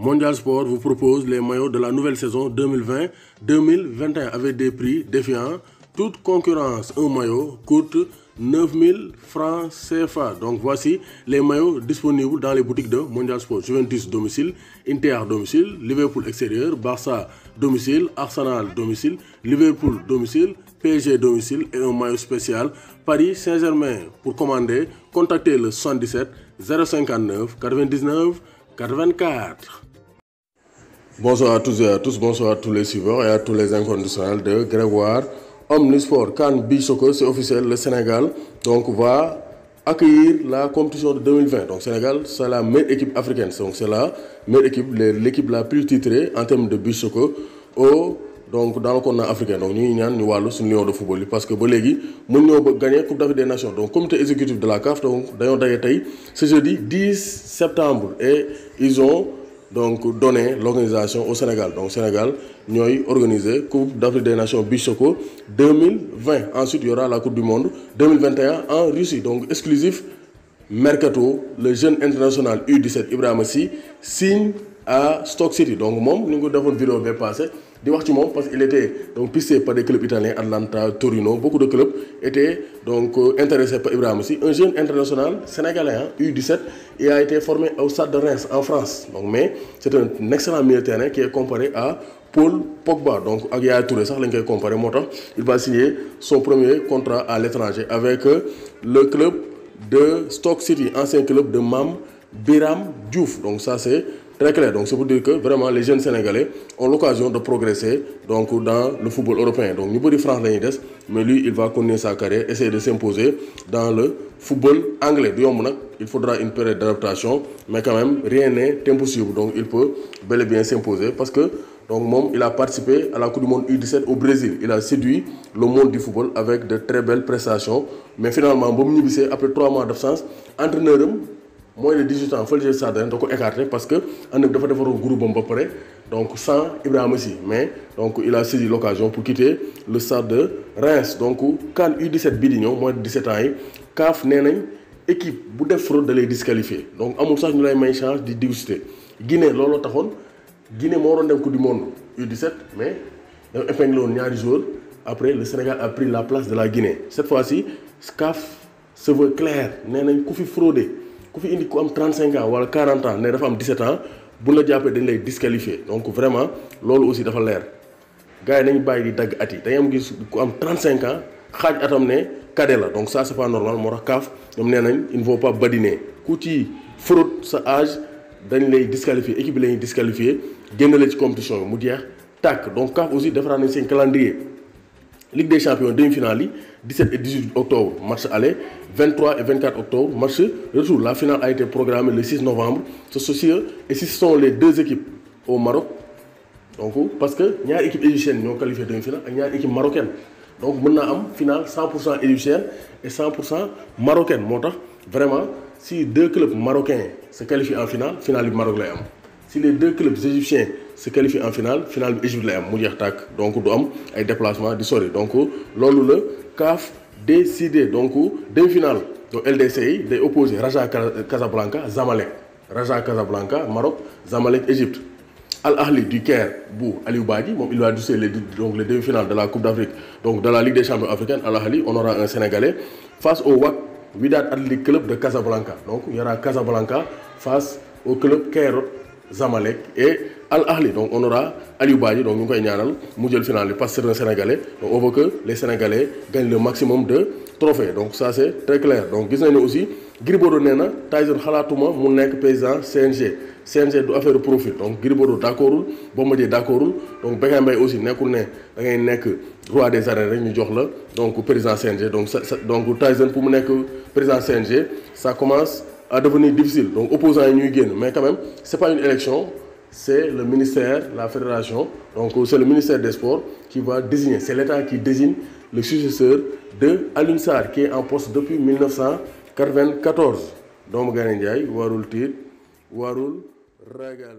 Mondial Sport vous propose les maillots de la nouvelle saison 2020-2021 avec des prix défiant toute concurrence. Un maillot coûte 9 000 francs CFA. Donc voici les maillots disponibles dans les boutiques de Mondial Sport. Juventus domicile, Inter domicile, Liverpool extérieur, Barça domicile, Arsenal domicile, Liverpool domicile, PSG domicile et un maillot spécial Paris Saint-Germain. Pour commander, contactez le 77 059 99 84. Bonsoir à tous et à tous, bonsoir à tous les suiveurs et à tous les inconditionnels de Grégoire Omnisport. CAN Beach Soccer, c'est officiel, le Sénégal donc va accueillir la compétition de 2020. Donc Sénégal, c'est la meilleure équipe africaine, donc c'est la meilleure équipe, l'équipe la plus titrée en termes de beach soccer donc dans le continent africain. Donc nous ñaan ñu wàllu suñu lion de football parce que ba léegi mën ñoo gagner Coupe d'Afrique des Nations. Donc comité exécutif de la CAF donc dañoo daje tey ce jeudi 10 septembre et ils ont donc donné l'organisation au Sénégal. Donc Sénégal ñooy organiser Coupe d'Afrique des Nations beach soccer 2020. Ensuite il y aura la Coupe du Monde 2021 en Russie. Donc exclusif mercato, le jeune international U17 Ibrahima Sy signe à Stoke City. Donc moom ñu ngi ko defoon vidéo bi passé di wax ci moom parce qu'il était donc pisté par des clubs italiens, Atlanta, Torino. Beaucoup de clubs étaient donc intéressés par Ibrahima Sy, un jeune international sénégalais, U17. Il a été formé au Stade de Reims en France. Donc, mais c'est un excellent milieu de terrain qui est comparé à Paul Pogba. Donc ak Yaya Touré sax lañ koy comparé moo tax il va signer son premier contrat à l'étranger avec le club de Stoke City, ancien club de Mame Biram Diouf. Donc ça c'est très clair. Donc c'est pour dire que vraiment les jeunes Sénégalais ont l'occasion de progresser donc dans le football européen. Donc ñu bëri France la ñuy des mais lui il va continuer sa carrière, essayer de s'imposer dans le football anglais. Du yomb nag il faudra une période d'adaptation mais quand même rien n'est impossible. Donc il peut bel et bien s'imposer parce que donc moom il a participé à la Coupe du Monde U17 au Brésil. Il a séduit le monde du football avec de très belles prestations mais finalement ba mu ñibbisee après 3 mois d'absence entraîneur am moins de 18 ans fële Stade da ko écarté parce que ànd dafa defaroon groupe am ba pare donc sans Ibrahima Sy mais donc il a saisi l'occasion pour quitter le Stade de Reims. Donc CAN U17 bii di ñëw moins de 17 ans yi CAF nee nañ équipe bu def fraude da lay disqualifié. Donc amul sax ñu lay may chance di discuter. Guinée looloo taxoon Guinée moo waroon dem Coupe du Monde U17 mais dafa épinglé woon ñaari joueurs. Après le Sénégal a pris la place de la Guinée. Cette fois-ci CAF se veut clair nee nañ ku fi fraudé ku fi indi ku am 35 ans wala 40 ans ne dafa am 17 ans bu la jàppee dañ lay disqualifier. Donc vraiment loolu aussi dafa leer gars yi nañu bàyyi di dagg at yi dañuy am gis ku am 35 ans xaaj atam ne cadet la. Donc ça c'est pas normal moo tax CAF ñoom nee nañ il ne faut pas badiner ku ci fraude sa âge dañ lay disqualifier, équipe bi la ñuy disqualifier génnale ci compétition bi mu jeex tàkk. Donc CAF aussi defaraat nañ seen calendrier. Ligue des champions demi-finale yi 17 et 18 octobre match aller, 23 et 24 octobre match retour. La finale a été programmée le 6 novembre. Et ce sont les deux équipes au Maroc. Donc parce que ñaari équipe égyptienne ñoo qualifié demi-finale ak ñaari équipe marocaine. Donc mën naa am finale 100% égyptienne et 100% marocaine. Moo tax vraiment si deux clubs marocains se qualifient en finale, finale bi Maroc lay am. Si les deux clubs égyptiens se qualifient en finale, finale bi Égypte lay am mu jeex tàkk. Donc du am ay déplacement di sori. Donc loolu la CAF décidé. Donc demi-finale donc LDC yi day opposé Raja Casablanca Zamalek. Raja Casablanca Maroc, Zamalek Égypte. Al Ahli du Caire bu Aliou Badji moom il va disputer les demi-finales de la Coupe d'Afrique donc de la Ligue des champions africaine. Al Ahli on aura un Sénégalais face au Wydad Athletic Club de Casablanca. Donc il y aura Casablanca face au club Caire Zamalek et Al Ahli. Donc on aura Aliou Badji donc ñu ngi koy ñaanal mu jël finale bi parce que c'est un Sénégalais. Donc on veut que les Sénégalais gagnent le maximum de trophées. Donc ça c'est très clair. Donc gis nañu aussi Gris Bordeaux nee na Tyson xalaatuma mu nekk président CNG du affaire profil. Donc Gris Bordeaux d'accordul Bombardier d'accordul donc Bécaye Mbaye aussi nekkul ne da ngay nekk roi des arènes rek ñu jox la donc président CNG. Donc Tyson pour mu nekk président CNG ça commence à devenir difficile. Donc opposants yi ñuy génn mais quand même c'est pas une élection, c'est le ministère, la fédération, donc c'est le ministère des Sports qui va désigner, c'est l'État qui désigne le successeur de Alioune Sarr qui est en poste depuis 1994. doomu Gaynde Njaay warul tiit warul ragal.